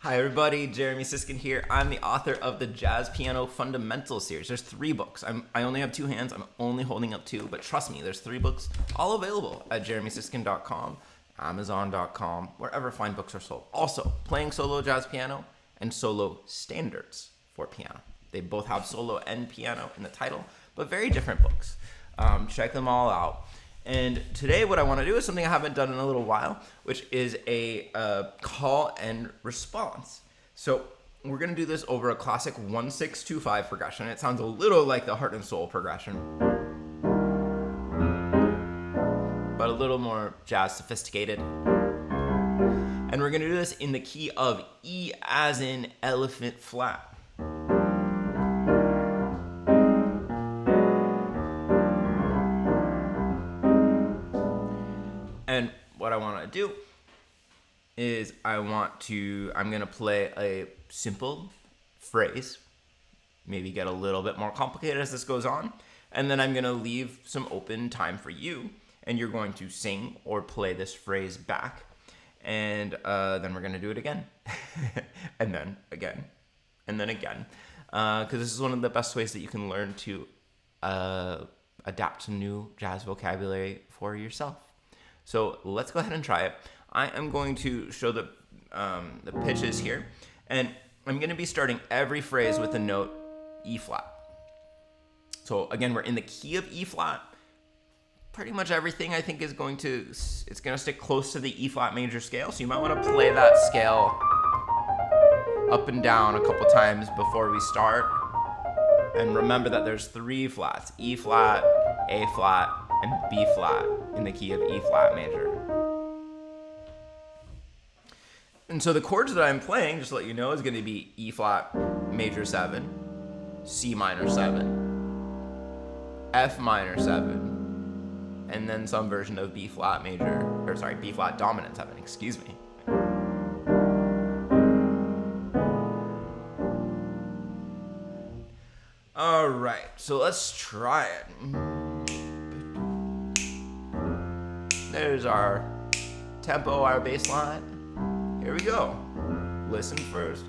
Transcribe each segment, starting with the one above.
Hi everybody, Jeremy Siskind here. I'm the author of the Jazz Piano Fundamentals series. There's 3 books. I only have 2 hands. I'm only holding up 2, but trust me, there's 3 books all available at jeremysiskind.com, amazon.com, wherever fine books are sold. Also, playing solo jazz piano and solo standards for piano. They both have solo and piano in the title, but very different books. Check them all out. And today what I want to do is something I haven't done in a little while, which is a call and response. So we're going to do this over a classic 1-6-2-5 progression. It sounds a little like the Heart and Soul progression, but a little more jazz sophisticated. And we're going to do this in the key of E as in elephant flat. And what I want to do is I'm going to play a simple phrase, maybe get a little bit more complicated as this goes on, and then I'm going to leave some open time for you, and you're going to sing or play this phrase back, and then we're going to do it again, and then again, and then again, because this is one of the best ways that you can learn to adapt to new jazz vocabulary for yourself. So let's go ahead and try it. I am going to show the pitches here, and I'm going to be starting every phrase with the note E flat. So again, we're in the key of E flat. Pretty much everything I think is going to stick close to the E flat major scale. So you might want to play that scale up and down a couple times before we start. And remember that there's 3 flats: E flat, A flat, and B flat in the key of E flat major. And so the chords that I'm playing, just to let you know, is going to be E flat major 7, C minor 7, F minor 7, and then some version of B flat dominant 7, excuse me. All right, so let's try it. There's our tempo, our bass line. Here we go. Listen first.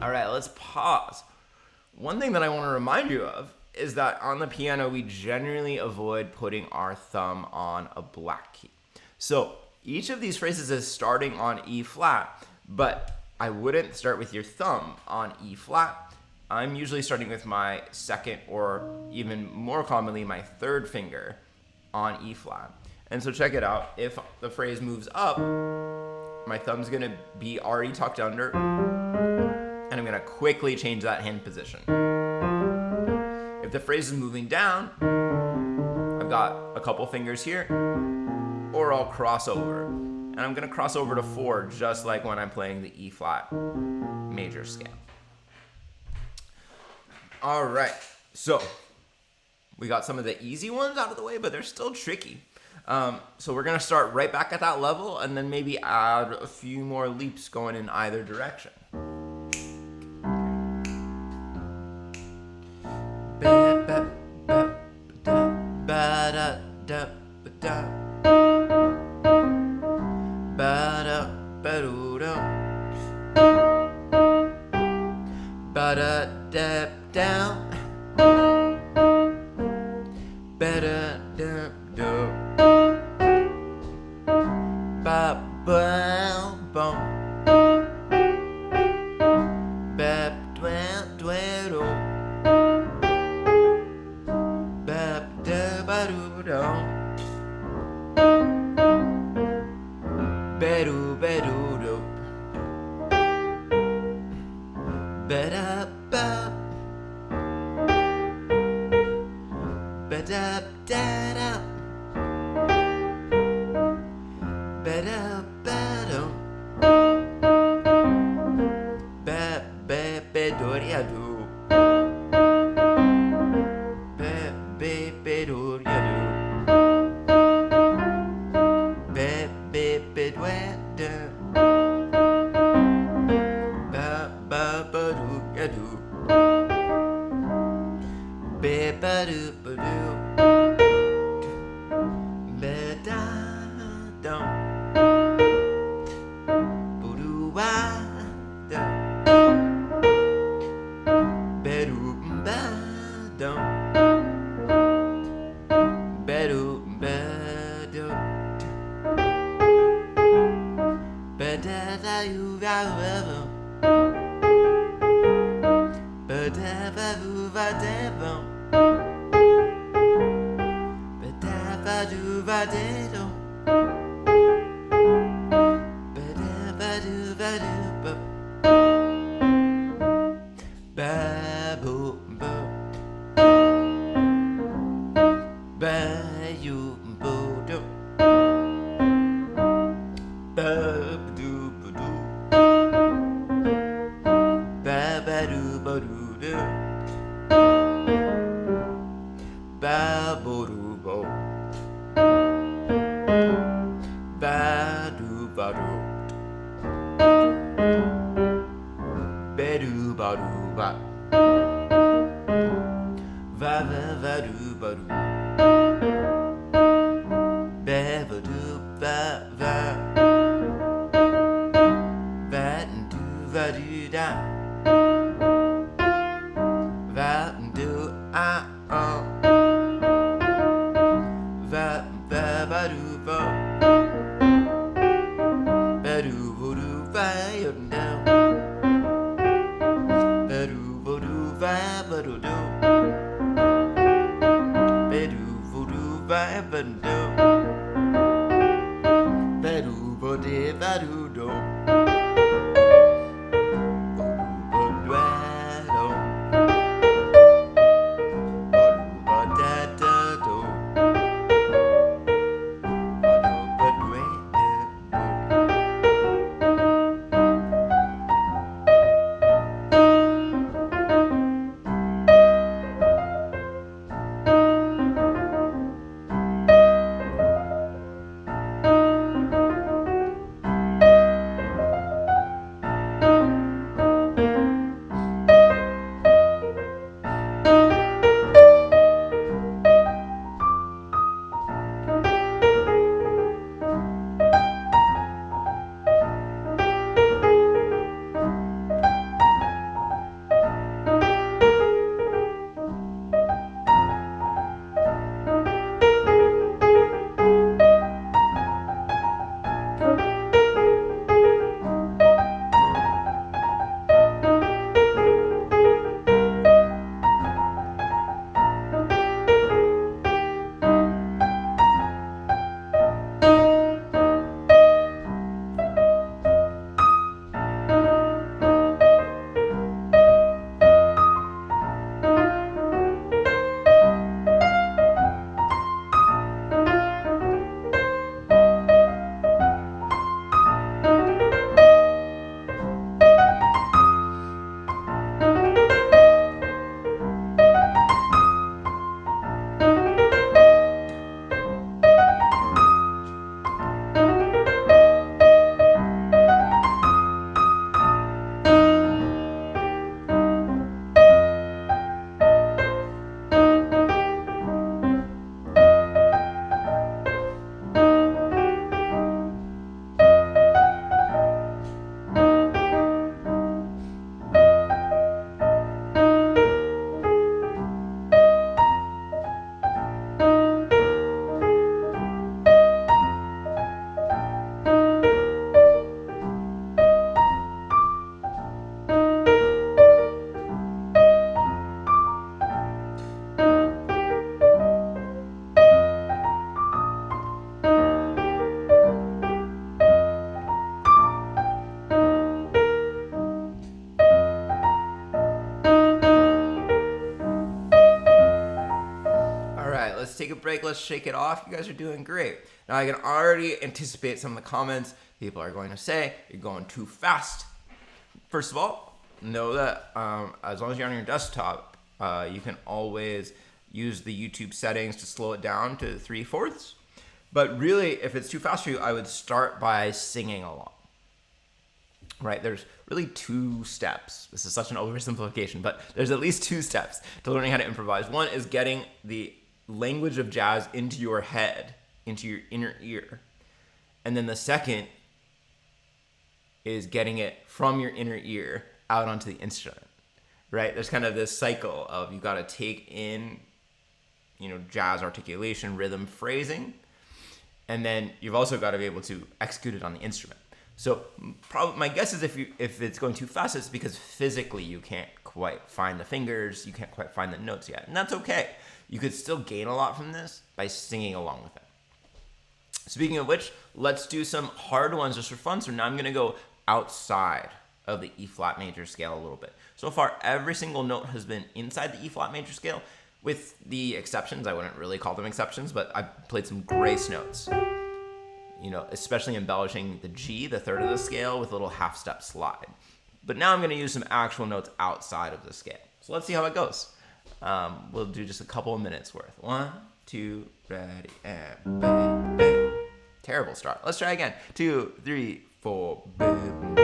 All right, let's pause. One thing that I want to remind you of is that on the piano, we generally avoid putting our thumb on a black key. So each of these phrases is starting on E flat, but I wouldn't start with your thumb on E flat. I'm usually starting with my second, or even more commonly, my third finger on E flat. And so check it out. If the phrase moves up, my thumb's going to be already tucked under, and I'm going to quickly change that hand position. If the phrase is moving down, I've got a couple fingers here, or I'll cross over. And I'm going to cross over to 4, just like when I'm playing the E flat major scale. All right, so we got some of the easy ones out of the way, but they're still tricky. So we're going to start right back at that level, and then maybe add a few more leaps going in either direction. Down. ba ba bum. Bap dwell dwell. Bap da ba do do. Bedu bedu do. Beda ba. Beda da da. Beda bedu. Ba ba bedoria do. Ba ba bedoria do. Ba ba bedweda. Ba ba bedoria do. Ba ba do ba do. Ba da dum. break. Let's shake it off. You guys are doing great. Now I can already anticipate some of the comments people are going to say. You're going too fast. First of all, know that as long as you're on your desktop, you can always use the YouTube settings to slow it down to 3/4. But really, if it's too fast for you, I would start by singing along. Right? There's really 2 steps. This is such an oversimplification, but there's at least 2 steps to learning how to improvise. One is getting the language of jazz into your head, into your inner ear. And then the second is getting it from your inner ear out onto the instrument. Right? There's kind of this cycle of you got to take in, jazz articulation, rhythm, phrasing, and then you've also got to be able to execute it on the instrument. So my guess is if it's going too fast, it's because physically you can't quite find the fingers, you can't quite find the notes yet. And that's okay. You could still gain a lot from this by singing along with it. Speaking of which, let's do some hard ones just for fun. So now I'm going to go outside of the E flat major scale a little bit. So far, every single note has been inside the E flat major scale, with the exceptions. I wouldn't really call them exceptions, but I played some grace notes. Especially embellishing the G, the third of the scale, with a little half-step slide. But now I'm going to use some actual notes outside of the scale. So let's see how it goes. We'll do just a couple of minutes worth. 1, 2, ready, and bam, bam. Terrible start. Let's try again. 2, 3, 4, bam, bam.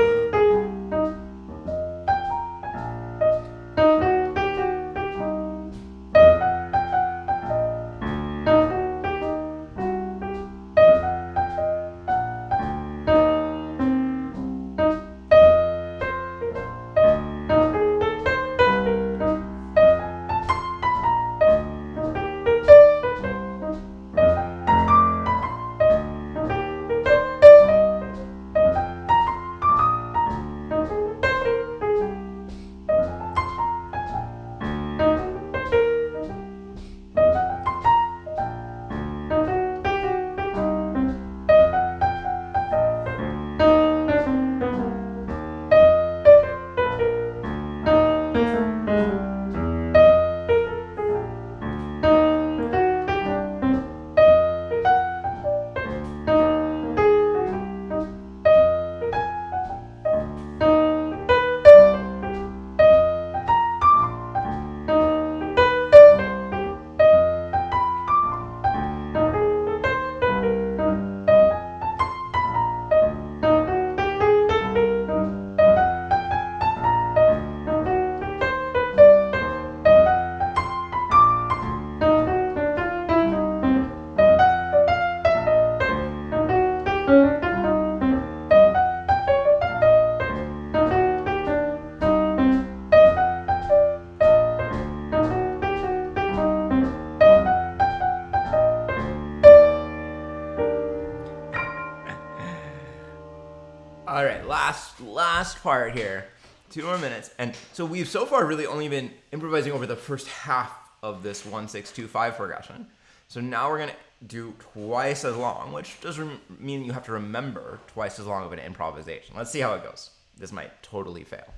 All right, last part here. 2 more minutes. And so we've so far really only been improvising over the first half of this 1-6-2-5 progression. So now we're going to do twice as long, which does mean you have to remember twice as long of an improvisation. Let's see how it goes. This might totally fail.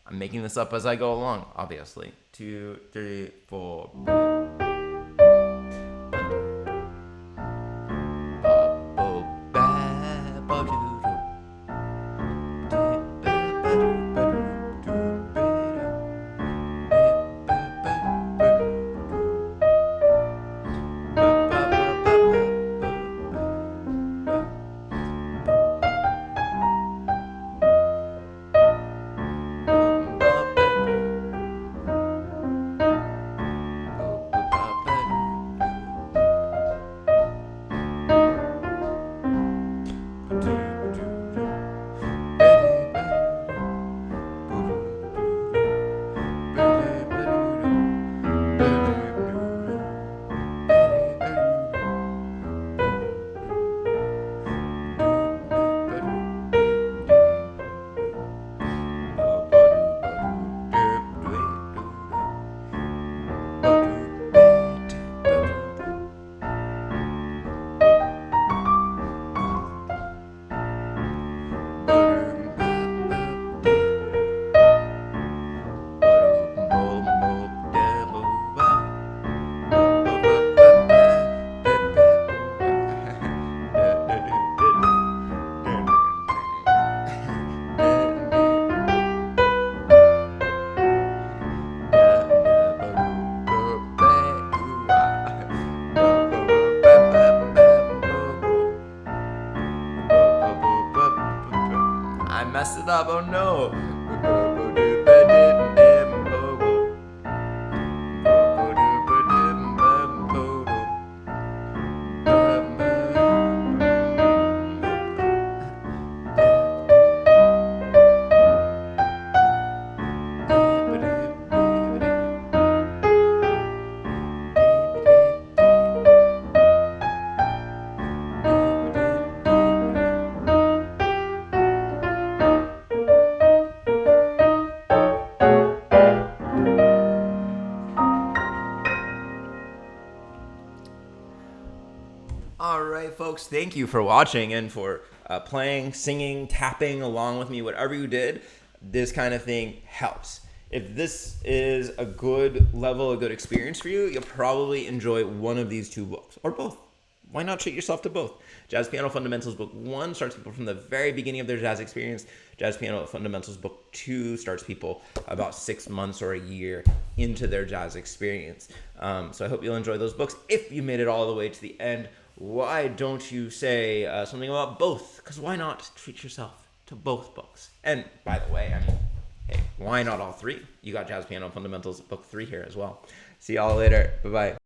I'm making this up as I go along, obviously. 2, 3, 4. I messed it up. Oh no. All right, folks, thank you for watching and for playing, singing, tapping along with me, whatever you did. This kind of thing helps. If this is a good level, a good experience for you, you'll probably enjoy one of these two books, or both. Why not treat yourself to both? Jazz Piano Fundamentals Book 1 starts people from the very beginning of their jazz experience. Jazz Piano Fundamentals Book 2 starts people about 6 months or a year into their jazz experience. So I hope you'll enjoy those books. If you made it all the way to the end, why don't you say something about both? Because why not treat yourself to both books? And by the way, I mean, hey, why not all three? You got Jazz Piano Fundamentals Book 3 here as well. See y'all later. Bye-bye.